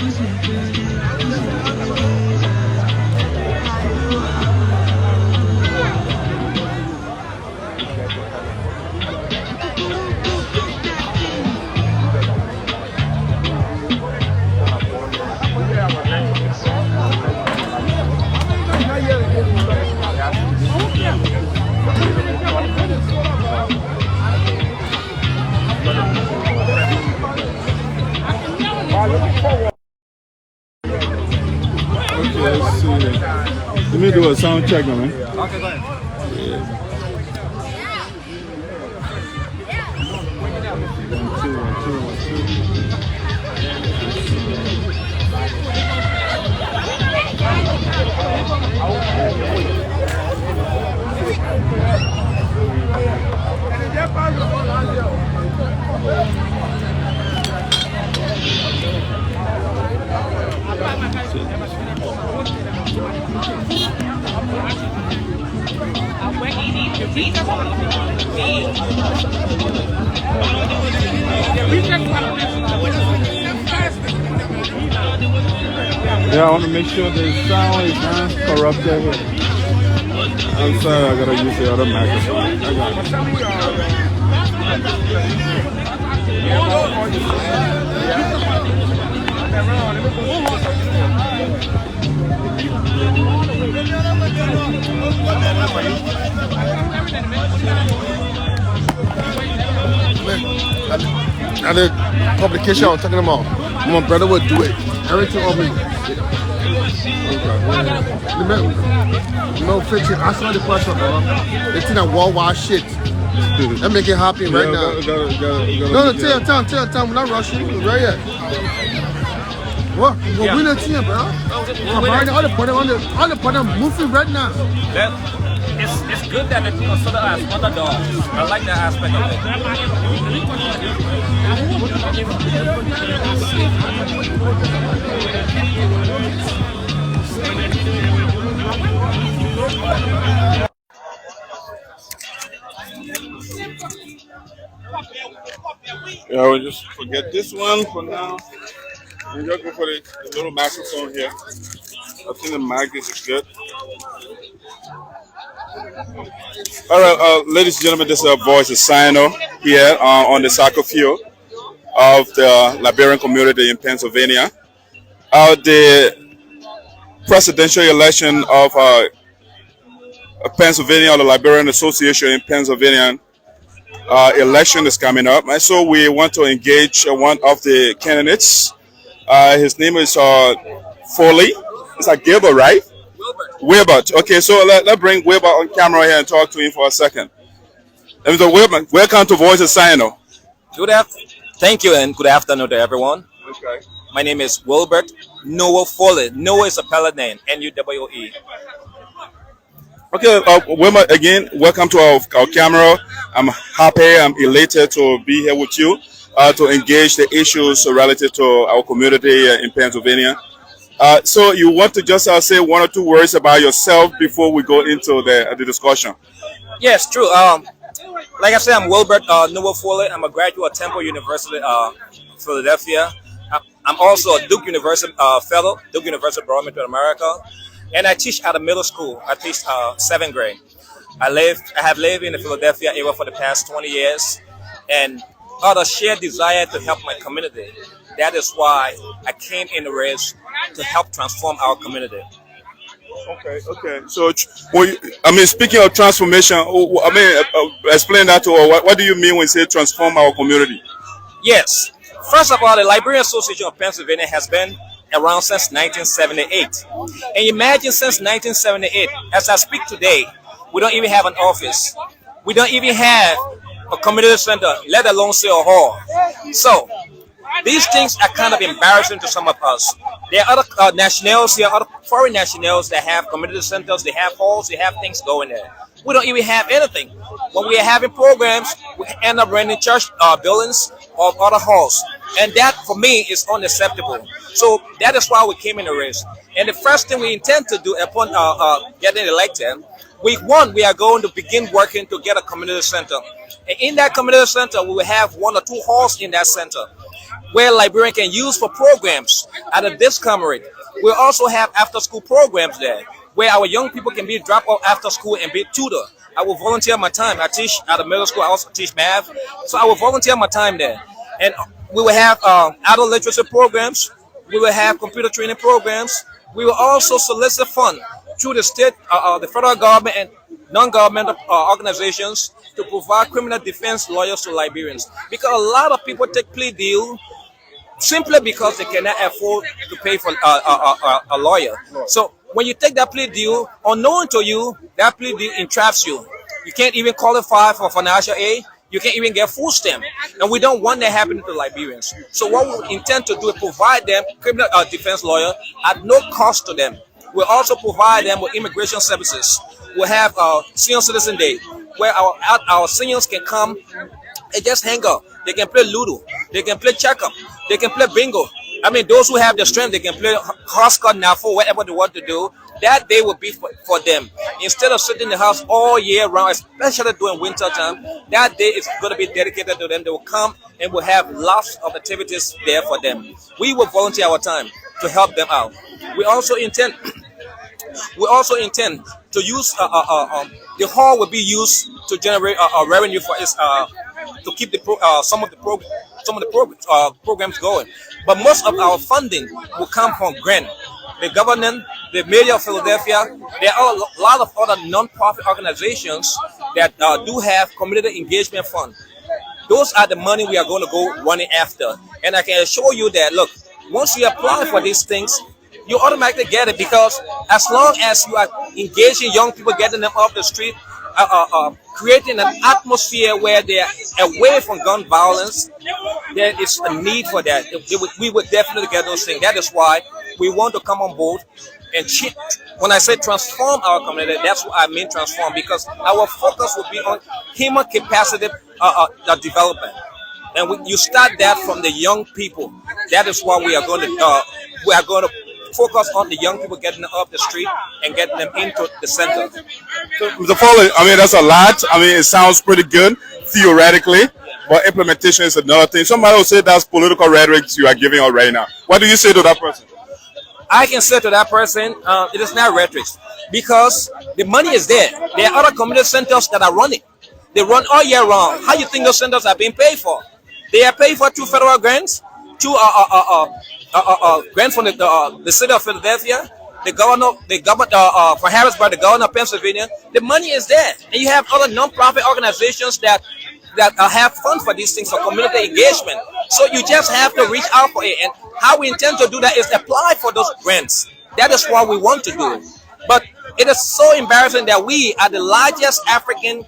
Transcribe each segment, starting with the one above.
Let's see. Let me do a sound check, man. Okay, go ahead. Yeah. 1, 2, 1, 2, 1, 2. Yeah, I want to make sure the sound is not corrupted here. I'm sorry, I gotta use the other microphone. I got And the publication I'm talking about, my brother would do it. Everything of me. No fiction. I saw the question, bro. They think that worldwide shit. That make it happen right now. No, tell him. We're not rushing. We're right yet. What? We're winning the team, bro. All the partner moving right now. It's good that it's considered as underdogs. I like that aspect of it. Yeah, we'll just forget this one for now. We're just go for the little microphone here. I think the mic is good. All right, ladies and gentlemen, this is our voice, Sino, here on the soccer field of the Liberian community in Pennsylvania. The presidential election of Pennsylvania, or the Liberian Association in Pennsylvania, election is coming up, and so we want to engage one of the candidates. His name is Foley. It's like Gilbert, right? Wilbert. Okay, so let's bring Wilbert on camera here and talk to him for a second. Mr. Wilbert, welcome to Voice of Sino. Thank you and good afternoon to everyone. Okay. My name is Wilbert Noah Foley. Noah is a palette name, N-U-W-E. Okay, Wilbert, again, welcome to our camera. I'm happy, I'm elated to be here with you to engage the issues related to our community in Pennsylvania. So you want to just say 1 or 2 words about yourself before we go into the discussion? Yes, true. Like I said, I'm Wilbert Noah Foley. I'm a graduate of Temple University, Philadelphia. I'm also a Duke University fellow, Duke University Barometer America, and I teach at a middle school. I teach 7th grade. I have lived in the Philadelphia area for the past 20 years, and out of sheer desire to help my community, that is why I came in the race to help transform our community. Okay. So, speaking of transformation, explain that to us. What do you mean when you say transform our community? Yes. First of all, the Liberian Association of Pennsylvania has been around since 1978. And imagine since 1978, as I speak today, we don't even have an office. We don't even have a community center, let alone say a hall. So, these things are kind of embarrassing to some of us. There are other nationals here, other foreign nationals that have community centers, they have halls, they have things going there. We don't even have anything. When we are having programs, we end up renting church buildings or other halls. And that, for me, is unacceptable. So that is why we came in the race. And the first thing we intend to do upon getting elected, we are going to begin working to get a community center. And in that community center, we will have 1 or 2 halls in that center. where Liberian can use for programs at a discount rate. We also have after-school programs there where our young people can be dropped off after school and be tutored. I will volunteer my time. I teach at a middle school. I also teach math. So I will volunteer my time there. And we will have adult literacy programs. We will have computer training programs. We will also solicit funds through the state, the federal government, and non-governmental organizations to provide criminal defense lawyers to Liberians. Because a lot of people take plea deal simply because they cannot afford to pay for a lawyer. So when you take that plea deal, unknown to you, that plea deal entraps you. You can't even qualify for financial aid. You can't even get food stamp. And we don't want that happening to Liberians. So what we intend to do is provide them criminal defense lawyer at no cost to them. We'll also provide them with immigration services. We'll have Senior Citizen Day, where our seniors can come and just hang out. They can play Ludo. They can play check-up. They can play bingo. I mean, those who have the strength, they can play hopscotch now for whatever they want to do. That day will be for them. Instead of sitting in the house all year round, especially during winter time, that day is going to be dedicated to them. They will come and we'll have lots of activities there for them. We will volunteer our time to help them out. We also intend to use the hall will be used to generate revenue for its to keep some of the programs going. But most of our funding will come from grant. The government, the mayor of Philadelphia, there are a lot of other non-profit organizations that do have community engagement fund. Those are the money we are going to go running after. And I can assure you that, look, once you apply for these things, you automatically get it, because as long as you are engaging young people, getting them off the street, creating an atmosphere where they are away from gun violence, there is a need for that. We would definitely get those things. That is why we want to come on board and when I say transform our community, that's what I mean, transform, because our focus will be on human capacity development. And you start that from the young people. That is why we are going to focus on the young people, getting them off the street and getting them into the center. So, Mr. Foley, I mean, that's a lot. I mean, it sounds pretty good theoretically, but implementation is another thing. Somebody will say that's political rhetoric you are giving out right now. What do you say to that person? I can say to that person, it is not rhetoric, because the money is there. There are other community centers that are running. They run all year round. How do you think those centers are being paid for? They are paid for through federal grants, through grant from the city of Philadelphia, the governor for Harrisburg, the governor of Pennsylvania. The money is there, and you have other non-profit organizations that have fund for these things, for community engagement. So you just have to reach out for it, and how we intend to do that is apply for those grants. That is what we want to do. But it is so embarrassing that we are the largest African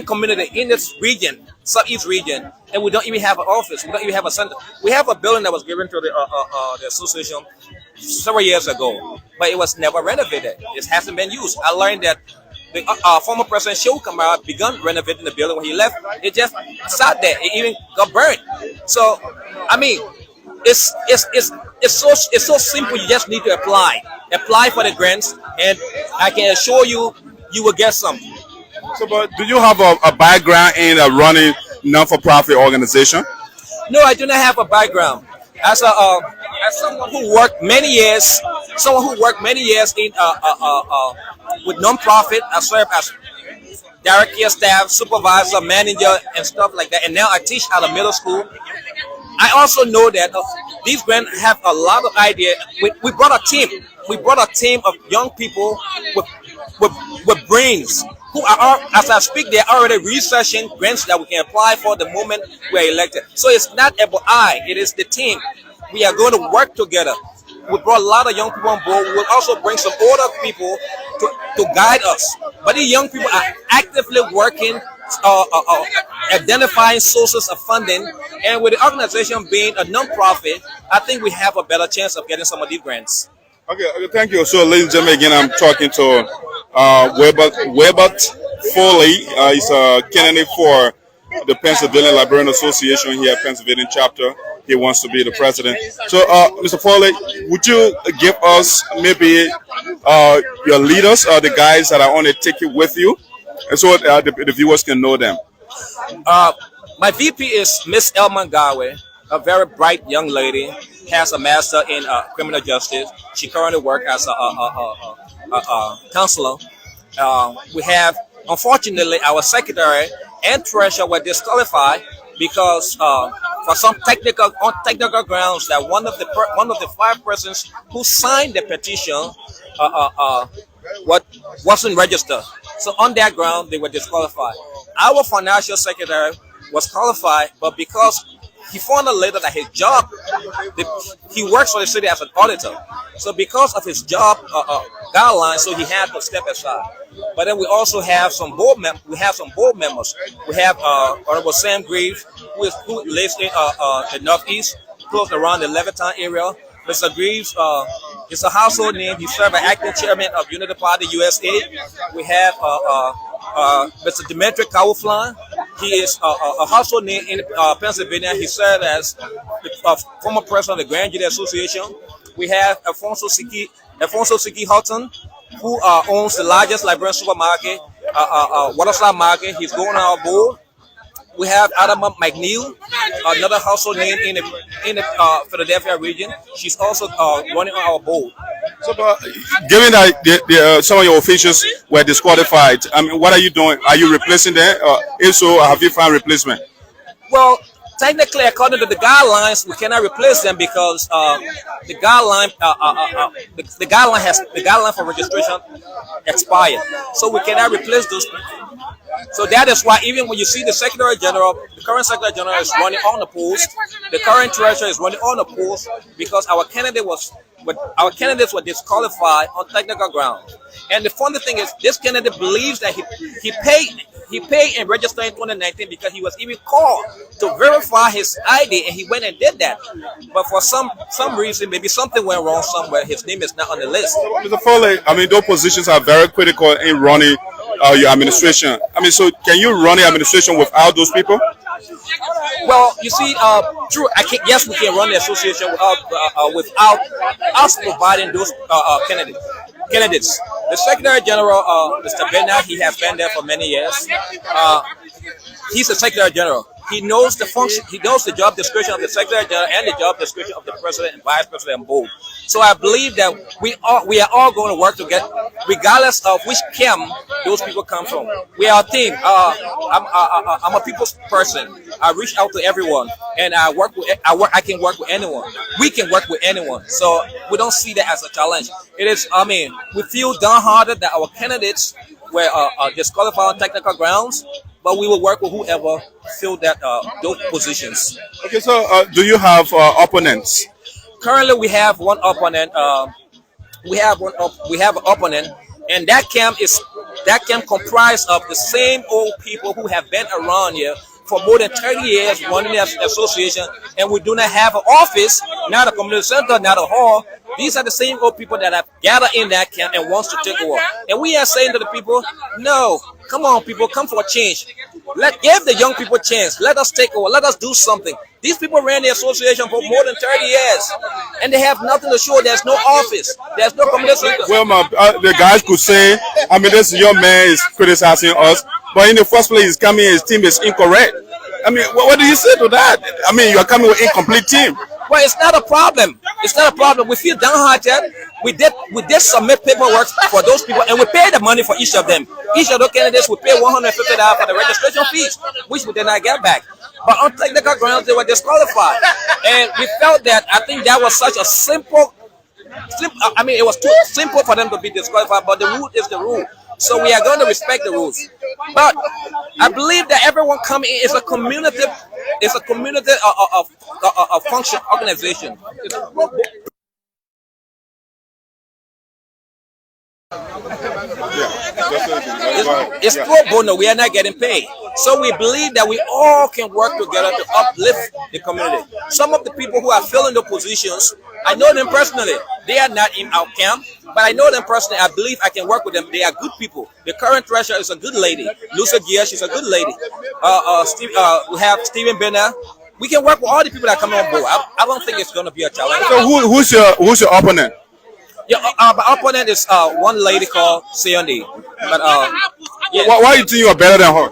community in this region, Southeast region, and we don't even have an office. We don't even have a center. We have a building that was given to the association several years ago, but it was never renovated. It hasn't been used. I learned that the former president Shehu Kamara began renovating the building. When he left, it just sat there. It even got burned. So, I mean, it's so simple. You just need to apply for the grants, and I can assure you, you will get some. So, but do you have a background in running non-for-profit organization? No, I do not have a background. As someone who worked many years, in with non-profit, I serve as director, staff, supervisor, manager, and stuff like that. And now I teach at a middle school. I also know that these grants have a lot of ideas. We brought a team. We brought a team of young people with brains who are, as I speak, they're already researching grants that we can apply for the moment we are elected. So it's not about it is the team. We are going to work together. We brought a lot of young people on board. We'll also bring some older people to guide us. But these young people are actively working, identifying sources of funding. And with the organization being a non-profit, I think we have a better chance of getting some of these grants. Okay, thank you. So, ladies and gentlemen, again, I'm talking to Wilbert Foley. He's a candidate for the Pennsylvania Liberian Association here at Pennsylvania chapter. He wants to be the president. So, Mr. Foley, would you give us maybe your leaders, the guys that are on the ticket with you, and so the viewers can know them? My VP is Miss Elman Gawe. a very bright young lady, has a master in criminal justice. She currently works as a counselor. We have, unfortunately, our secretary and treasurer were disqualified because for some technical grounds that one of the five persons who signed the petition wasn't registered. So on that ground, they were disqualified. Our financial secretary was qualified, but because he found out later that his job, he works for the city as an auditor. So because of his job guidelines, so he had to step aside. But then we also have some board members. We have Honorable Sam Greaves, who lives in the Northeast, close around the Levittown area. Mr. Greaves is a household name. He served as acting chairman of Unity Party USA. We have Mr. Dimitri Kawuflan. He is a household name in Pennsylvania. He served as the former president of the Grand Jury Association. We have Alfonso Siki Houghton, who owns the largest Liberian supermarket, Waterside Market. He's going on our board. We have Adama McNeil, another household name in the Philadelphia region. She's also running on our board. So, given that some of your officials were disqualified, I mean, what are you doing? Are you replacing them? If so, have you found replacement? Well, technically, according to the guidelines, we cannot replace them because the guideline for registration expired. So we cannot replace those people. So that is why even when you see the Secretary General, the current Secretary General is running on the post, the current Treasurer is running on the post because our candidates were disqualified on technical grounds. And the funny thing is, this candidate believes that he paid and registered in 2019 because he was even called to verify his ID, and he went and did that. But for some reason, maybe something went wrong somewhere. His name is not on the list. Mr. Foley, I mean, those positions are very critical in running your administration. I mean, so can you run the administration without those people? Well, you see, true. Yes, we can run the association without us providing those candidates. The Secretary General, Mr. Bernard, he has been there for many years. He's the Secretary General. He knows the function. He knows the job description of the Secretary General and the job description of the President and Vice President both. So I believe that we are all going to work together, regardless of which camp those people come from. We are a team. I'm a people's person. I reach out to everyone, and I can work with anyone. We can work with anyone. So we don't see that as a challenge. It is. I mean, we feel downhearted that our candidates were disqualified on technical grounds. But we will work with whoever filled that those positions. Okay, so do you have opponents? Currently, we have one opponent. We have an opponent, and that camp comprised of the same old people who have been around here for more than 30 years running the association, and we do not have an office, not a community center, not a hall. These are the same old people that have gathered in that camp and wants to take over. And we are saying to the people, no, come on, people, come for a change. Give the young people a chance. Let us take over. Let us do something. These people ran the association for more than 30 years, and they have nothing to show. There's no office. There's no community center. Well, the guys could say, I mean, this young man is criticizing us, but in the first place, he's coming, his team is incorrect. I mean, what do you say to that? I mean, you're coming with an incomplete team. Well, it's not a problem. It's not a problem. We feel downhearted. We did submit paperwork for those people, and we paid the money for each of them. Each of those candidates we pay $150 for the registration fees, which we did not get back. But on technical grounds, they were disqualified, and we felt that I think that was such a simple. I mean, it was too simple for them to be disqualified. But the rule is the rule, so we are going to respect the rules. But I believe that everyone coming in is a community. It's a community of function organization. It's pro bono. We are not getting paid. So we believe that we all can work together to uplift the community. Some of the people who are filling the positions, I know them personally. They are not in our camp, but I know them personally. I believe I can work with them. They are good people. The current treasurer is a good lady. Lucia Gia, she's a good lady. We have Stephen Bernard. We can work with all the people that come on board. I don't think it's going to be a challenge. So who's your opponent? Yeah, my opponent is one lady called Seondi. But yeah. Why do you think you are better than her?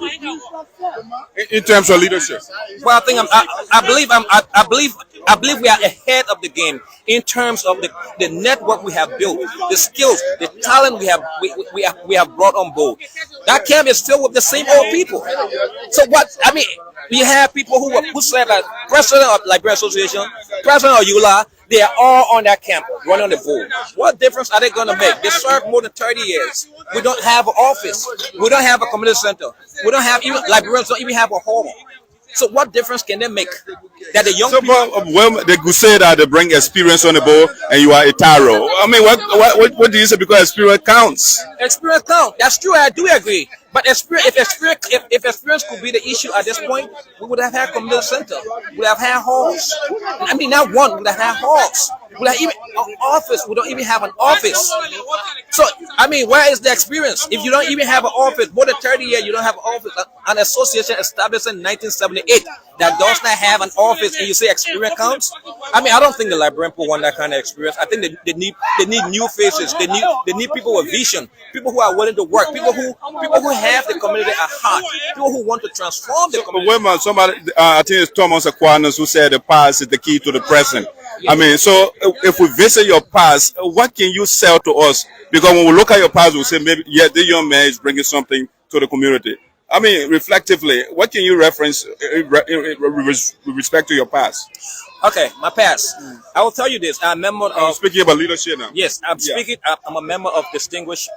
in terms of leadership? Well, I believe we are ahead of the game in terms of the network we have built, the skills, the talent we have brought on board. That camp is filled with the same old people. So what I mean, we have people who said that president of Liberian Association, president of ULA, they are all on that camp running on the board. What difference are they going to make? They served more than 30 years. We don't have an office. We don't have a community center. We don't have even Liberians don't even have a hall. So what difference can they make? That the young people. Well, they could say that they bring experience on the board, and you are a taro. I mean, what do you say? Because experience counts. Experience counts. That's true. I do agree. But if experience could be the issue at this point, we would have had community center. We would have had halls. I mean, not one. We would have had halls. We would have even an office. We don't even have an office. So I mean, where is the experience? If you don't even have an office, more than 30 years, you don't have an office. An association established in 1978 that does not have an office, and you say experience counts. I mean, I don't think the Liberian people want that kind of experience. I think they need new faces. They need people with vision, people who are willing to work, people who have the community at heart, people who want to transform the community. Wait a minute, somebody, I think it's Thomas Aquinas who said the past is the key to the present. I mean, so if we visit your past, what can you sell to us? Because when we look at your past, we say maybe, yeah, the young man is bringing something to the community. I mean, reflectively, what can you reference with respect to your past? Okay, my past. I will tell you this. I'm a member of. Speaking about leadership now. Yes, I'm speaking. I'm a member of Distinguished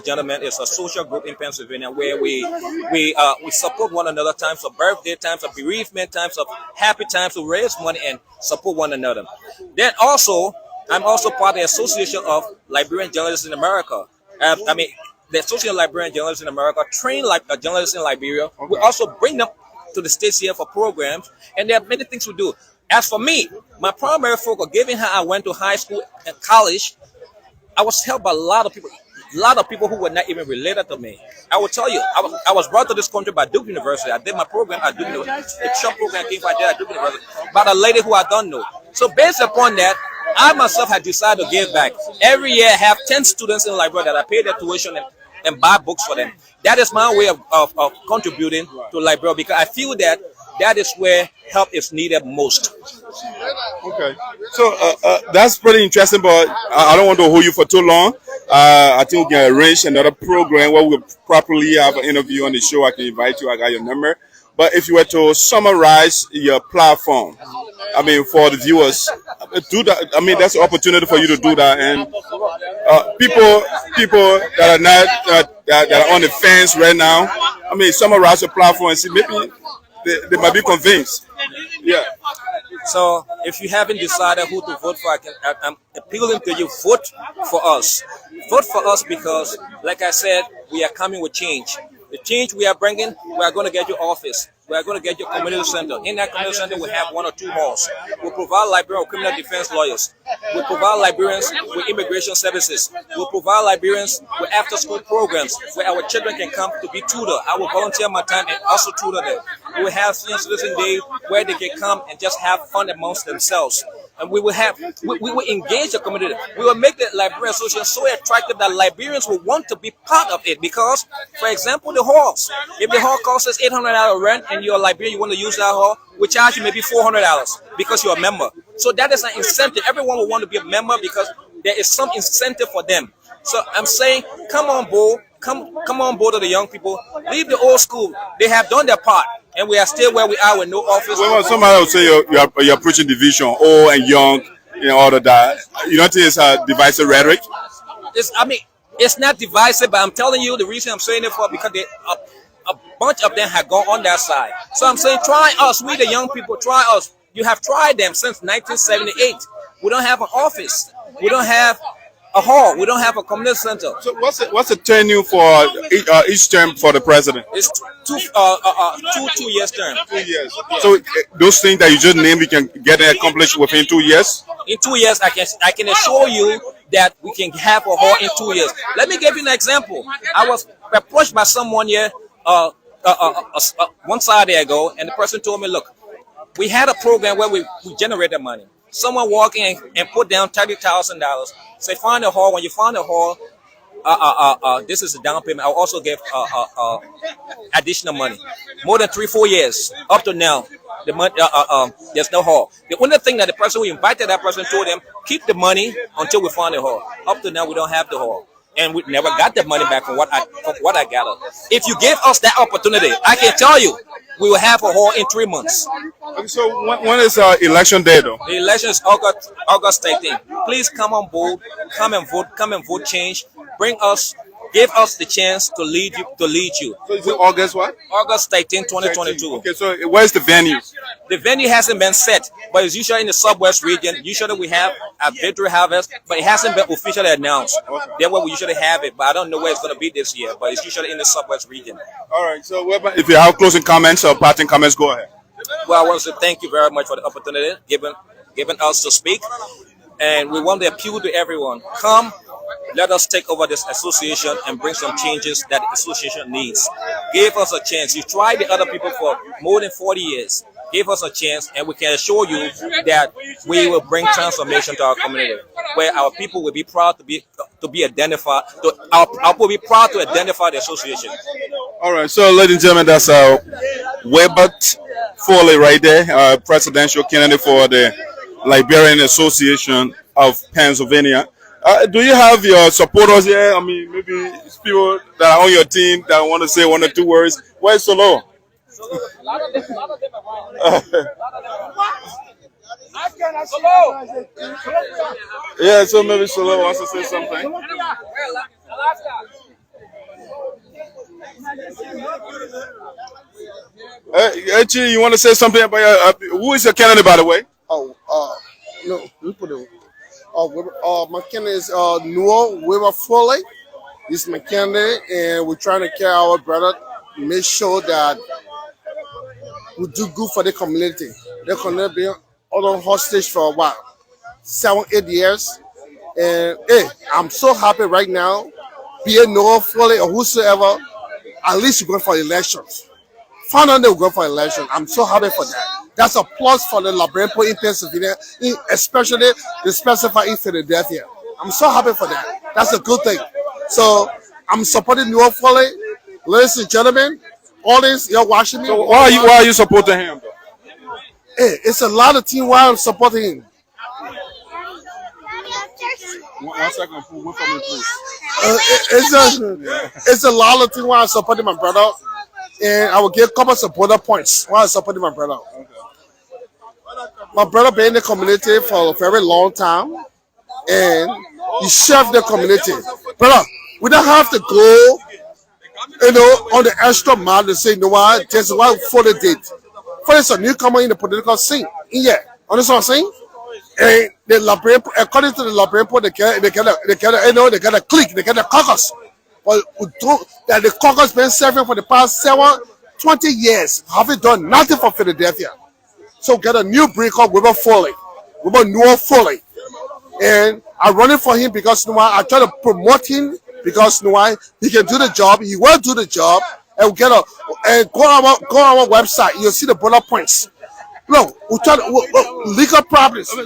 Gentlemen. It's a social group in Pennsylvania where we support one another. Times of birthday, times of bereavement, times of happy times to raise money and support one another. Then also, I'm also part of the Association of Liberian Journalists in America. I mean, the Association of Liberian Journalists in America train like journalists in Liberia. Okay. We also bring them to the States here for programs, and there are many things we do. As for me, my primary focus, given how I went to high school and college, I was helped by a lot of people who were not even related to me. I will tell you, I was brought to this country by Duke University. I did my program at Duke University. The short program came from at Duke University by a lady who I don't know. So based upon that, I myself had decided to give back. Every year I have 10 students in Liberia that I pay their tuition and buy books for them. That is my way of contributing to Liberia, because I feel that is where help is needed most. Okay, so that's pretty interesting, but I don't want to hold you for too long. I think we can arrange another program where we'll properly have an interview on the show. I can invite you. I got your number. But if you were to summarize your platform, I mean, for the viewers, do that. I mean, that's an opportunity for you to do that. And people that are not that are on the fence right now, I mean, summarize your platform and see maybe they might be convinced. Yeah. So if you haven't decided who to vote for, I'm appealing to you, vote for us. Vote for us because, like I said, we are coming with change. The change we are bringing, we are going to get your office. We are going to get your community center. In that community center, we have 1 or 2 halls. We provide Liberian criminal defense lawyers. We provide Liberians with immigration services. We provide Liberians with after-school programs where our children can come to be tutored. I will volunteer my time and also tutor them. We will have senior citizen day where they can come and just have fun amongst themselves. And we will engage the community. We will make the Liberian Association so attractive that Liberians will want to be part of it. Because, for example, the halls. If the hall costs us $800 rent and you're a Liberian, you want to use that hall, we charge you maybe $400 because you're a member. So that is an incentive. Everyone will want to be a member because there is some incentive for them. So I'm saying, come on board. Come on board to the young people. Leave the old school. They have done their part. And we are still where we are with no office. Well, somebody will say you're preaching division, old and young, all of that. You don't think it's a divisive rhetoric? It's not divisive, but I'm telling you the reason I'm saying it for because a bunch of them have gone on that side. So I'm saying, try us. We the young people, try us. You have tried them since 1978. We don't have an office. We don't have a hall. We don't have a community center. So what's the tenure for each term for the president? It's two years term. 2 years. So those things that you just named, we can get it accomplished within 2 years. In 2 years, I can assure you that we can have a hall in 2 years. Let me give you an example. I was approached by someone here one Saturday ago, and the person told me, "Look, we had a program where we generated money. Someone walked in and put down $30,000. Say, find a hall. When you find a hall, this is a down payment. I'll also give additional money. More than 3-4 years up to now, the money there's no hall. The only thing that the person who invited that person told them, keep the money until we find the hall. Up to now, we don't have the hall, and we never got the money back from what I gathered. If you give us that opportunity, I can tell you, we will have a hall in 3 months. Okay, so when is election day though? The election is August 13th. Please come on board, come and vote change. Give us the chance to lead you. So is it August what? August 13th, 2022. Okay, so where's the venue? The venue hasn't been set, but it's usually in the Southwest region. Usually we have a victory harvest, but it hasn't been officially announced. That's where we usually have it, but I don't know where it's going to be this year, but it's usually in the Southwest region. All right, so if you have closing comments or parting comments, go ahead. Well, I want to thank you very much for the opportunity given us to speak, and we want to appeal to everyone. Come, let us take over this association and bring some changes that the association needs. Give us a chance. You tried the other people for more than 40 years. Give us a chance, and we can assure you that we will bring transformation to our community, where our people will be proud to be identified. Our people will be proud to identify the association. All right, so ladies and gentlemen, that's Wilbert Foley right there, presidential candidate for the Liberian Association of Pennsylvania. Do you have your supporters here? I mean, maybe people that are on your team that want to say 1 or 2 words. Where's Solo? Yeah, so maybe Solo wants to say something. Actually, you want to say something about who is your candidate, by the way? No, we put it. My candidate is Wilbert Foley. He's my candidate, and we're trying to carry our brother, make sure that we do good for the community. The community being on hostage for a while, 7-8 years, and hey, I'm so happy right now. Be it Noah Foley or whosoever, at least you're going for elections. Find out they're going for election. I'm so happy for that. That's a plus for the Liberian people in Pennsylvania, especially the specified in Philadelphia. I'm so happy for that. That's a good thing. So I'm supporting Noah Foley. Ladies and gentlemen, all this, you're watching me. So why are you supporting him, though? Hey, it's a lot of things why I'm supporting him. 1 second, wait for me, please. It's a lot of things why I'm supporting my brother. And I will give a couple of supporter points while I'm supporting my brother. Okay. My brother been in the community for a very long time, and he served the community. Brother, we don't have to go, on the extra mile to say, you know what, this is what Foley did. Foley is a newcomer in the political scene. Yeah, understand what I'm saying? And the Liberian, according to the Liberian, they get a clique, they get a caucus. But that the caucus been serving for the past 20 years, haven't done nothing for Philadelphia. So get a new breed called Wilbert Foley, Wilbert Noah Foley. And I'm running for him because I try to promote him because he can do the job, he will do the job, and go on our website, you'll see the bullet points. Look, we try to legal problems. So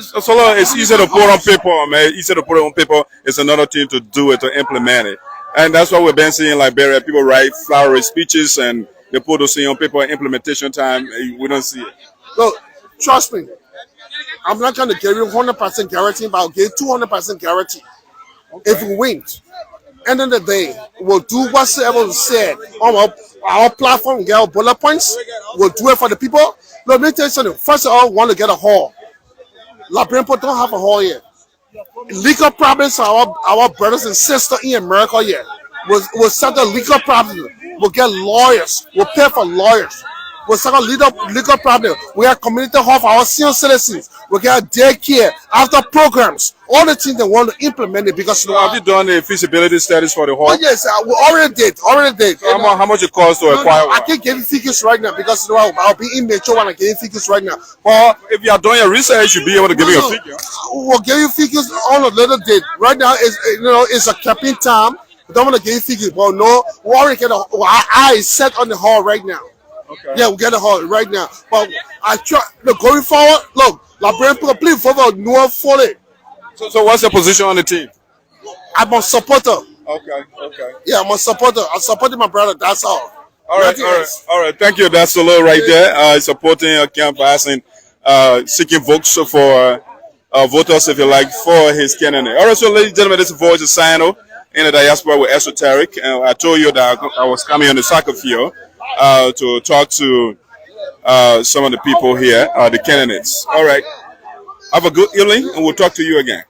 it's easy to put on paper, man. Easy to put it on paper. It's another thing to do it, to implement it. And that's what we've been seeing in Liberia. People write flowery speeches and they put those things on paper. Implementation time, we don't see it. Look, trust me. I'm not going to give you 100% guarantee, but I'll give 200% guarantee. Okay. If we win, end of the day, we'll do whatsoever we said on our platform. We get our bullet points. We'll do it for the people. Let me tell you something. First of all, we want to get a hall. Liberian people don't have a hall yet. Legal problems for our brothers and sisters in America here. We'll settle legal problems. We'll get lawyers. We'll pay for lawyers. We'll settle legal problems. We have community hall for our senior citizens. We get daycare, after programs, all the things they want to implement it because have you done the feasibility studies for the hall? Oh yes, we already did. So how much it costs to acquire one? I can't give you figures right now because I'll be immature when I give you figures right now. But if you are doing your research, you'll be able to give you a figure. We'll give you figures on a little date. Right now, it's a capping time. We don't want to give you figures. But no, we already get our eye is set on the hall right now. Okay. Yeah, we get a hall right now. But I try. Look, going forward, look, Liberian people, please follow Noah Foley. So what's your position on the team? I'm a supporter. Okay, okay. Yeah, I'm a supporter. I'm supporting my brother. That's all. All right, Nothing all right, else. all right. Thank you. That's Solo right there, supporting campaigns and seeking votes for voters, if you like, for his candidate. All right, so ladies and gentlemen, this is Voice of Sino in the diaspora with Esoteric. And I told you that I was coming on the soccer field to talk to some of the people here, the candidates. All right. Have a good evening, and we'll talk to you again.